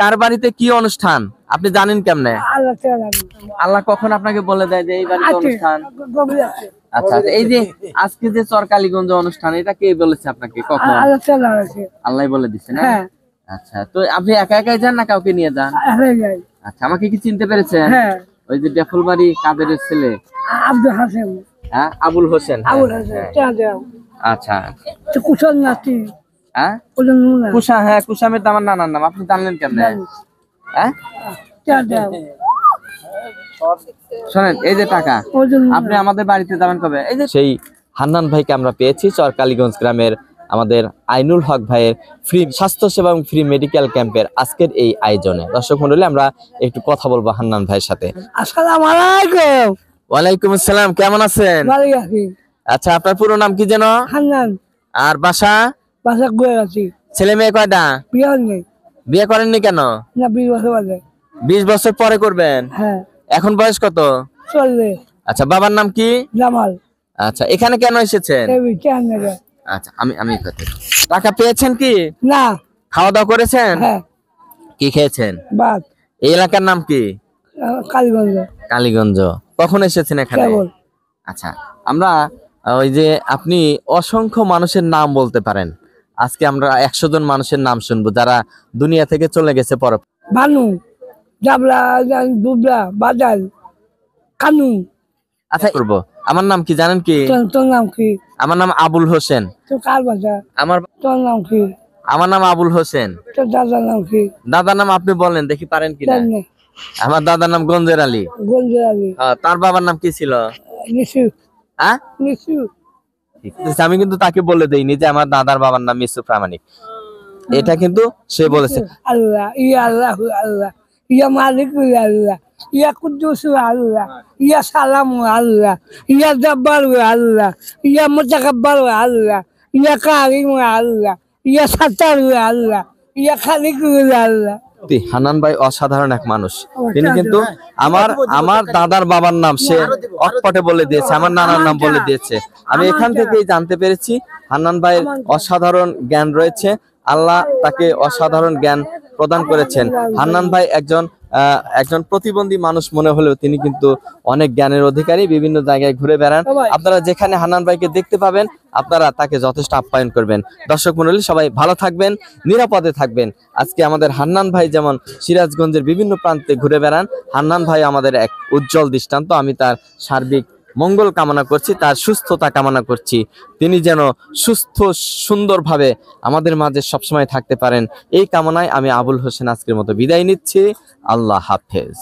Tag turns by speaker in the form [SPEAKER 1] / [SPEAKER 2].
[SPEAKER 1] কার বাড়িতে কি অনুষ্ঠান আপনি জানেন কেমনে? আল্লাহ কখন আপনাকে বলে দেয় যে এই বাড়িতে অনুষ্ঠান? আচ্ছা আচ্ছা, এই যে আজকে যে চরকালীগঞ্জ অনুষ্ঠান, এটা কে বলেছে আপনাকে? কখন? আল্লাহ বলে দিচ্ছে না? আচ্ছা, তো আপনি একা একাই যান না কাউকে নিয়ে যান? আচ্ছা, আমাকে কি চিনতে পেরেছেন? ওই যে ডেফলবাড়ি কাদেরের ছেলে
[SPEAKER 2] আব্দুল হাসেম।
[SPEAKER 1] হ্যাঁ, আবুল হোসেন। আচ্ছা,
[SPEAKER 2] কুশল নাতি।
[SPEAKER 1] হ্যাঁ, কুশা। হ্যাঁ, কুশামের তো আমার নানার নাম। আপনি জানলেন কেমনে? হ্যাঁ, শোনেন, এই যে টাকা, আপনি আমাদের বাড়িতে যাবেন কবে? এই যে সেই হান্নান ভাইকে আমরা পেয়েছি চরকালীগঞ্জ গ্রামের আমাদের আইনুল হক ভাইয়ের ফ্রি স্বাস্থ্য সেবা এবং ফ্রি মেডিকেল ক্যাম্পের আজকের এই আয়োজনে। দর্শক মন্ডলী, আমরা একটু কথা বলবো হান্নান ভাইয়ের সাথে।
[SPEAKER 2] আসসালামু আলাইকুম।
[SPEAKER 1] ওয়ালাইকুম আসসালাম, কেমন আছেন? আচ্ছা, আপনার পুরো নাম কি যেন?
[SPEAKER 2] হান্নান।
[SPEAKER 1] আর বাসা?
[SPEAKER 2] বাসা গুয়াহাটি।
[SPEAKER 1] ছেলে মেয়ে কয়টা?
[SPEAKER 2] বিয়ে নেই।
[SPEAKER 1] বিয়ে করেননি কেন?
[SPEAKER 2] না, 20 বছর বাদে।
[SPEAKER 1] 20 বছর পরে করবেন?
[SPEAKER 2] হ্যাঁ।
[SPEAKER 1] এখন বয়স কত?
[SPEAKER 2] 40।
[SPEAKER 1] আচ্ছা, বাবার নাম কি?
[SPEAKER 2] জামাল।
[SPEAKER 1] আচ্ছা, এখানে কেন এসেছেন? আচ্ছা, আমি টাকা পেয়েছেন কি?
[SPEAKER 2] না।
[SPEAKER 1] খাওয়া দাওয়া করেছেন?
[SPEAKER 2] হ্যাঁ।
[SPEAKER 1] কি খেয়েছেন?
[SPEAKER 2] ভাত।
[SPEAKER 1] এই এলাকার নাম কি?
[SPEAKER 2] কালীগঞ্জ।
[SPEAKER 1] কালীগঞ্জ। কখন এসেছেন এখানে? আচ্ছা, আমরা ওই যে আপনি অসংখ্য মানুষের নাম বলতে পারেন, আজকে আমরা 100 জন মানুষের নাম শুনবো যারা দুনিয়া থেকে চলে গেছে পর।
[SPEAKER 2] বানু, জাবলা, দুবলা, বাজাল, কানু।
[SPEAKER 1] আচ্ছা, করবো। আমার নাম কি জানেন কি?
[SPEAKER 2] তোর নাম কি?
[SPEAKER 1] আমার নাম আবুল হোসেন।
[SPEAKER 2] তোর কার বাজা? তোর নাম কি?
[SPEAKER 1] আমার নাম আবুল হোসেন।
[SPEAKER 2] তোর দাদার নাম কি?
[SPEAKER 1] দাদার নাম আপনি বলেন দেখি, পারেন কিনা? আমার দাদার নাম গঞ্জের আলী।
[SPEAKER 2] গঞ্জের আলী।
[SPEAKER 1] তার বাবার নাম কি ছিল?
[SPEAKER 2] নিশু।
[SPEAKER 1] হ্যাঁ,
[SPEAKER 2] নিশু।
[SPEAKER 1] আমি কিন্তু তাকে বলে দেইনি যে আমার দাদার বাবার নাম মিসু প্রামাণিক, এটা কিন্তু সে বলেছে।
[SPEAKER 2] আল্লাহ, ইয়া আল্লাহ, আল্লাহ ইয়া মালিক, আল্লাহ ইয়া কুদ্দুস, আল্লাহ ইয়া সালাম, আল্লাহ ইয়া জব্বার, আল্লাহ ইয়া মুতাকাব্বার, আল্লাহ ইয়া কারিম, আল্লাহ ইয়া সাত্তার, আল্লাহ ইয়া খালিক, আল্লাহ।
[SPEAKER 1] হান্নান ভাই অসাধারণ এক মানুষ। তিনি কিন্তু আমার দাদার বাবার নাম সে অকপটে বলে দিয়েছে, আমার নানার নাম বলে দিয়েছে। আমি এখান থেকেই জানতে পেরেছি হান্নান ভাইয়ের অসাধারণ জ্ঞান রয়েছে। আল্লাহ তাকে অসাধারণ জ্ঞান প্রদান করেছেন। হান্নান ভাই একজন প্রতিবন্ধী মানুষ মনে হলেও তিনি কিন্তু অনেক জ্ঞানের অধিকারী। বিভিন্ন জায়গায় ঘুরে বেড়ান। আপনারা যেখানে হান্নান ভাইকে দেখতে পাবেন, আপনারা তাকে যথেষ্ট আপ্যায়ন করবেন। দর্শক মণ্ডলী, সবাই ভালো থাকবেন, নিরাপদে থাকবেন। আজকে আমাদের হান্নান ভাই যেমন সিরাজগঞ্জের বিভিন্ন প্রান্তে ঘুরে বেড়ান, হান্নান ভাই আমাদের এক উজ্জ্বল দৃষ্টান্ত। আমি তার সার্বিক মঙ্গল কামনা করছি, তার সুস্থতা কামনা করছি। তিনি যেন সুস্থ সুন্দরভাবে আমাদের মাঝে সবসময় থাকতে পারেন, এই কামনায় আমি আবুল হোসেন আজকের মতো বিদায় নিচ্ছি। আল্লাহ হাফেজ।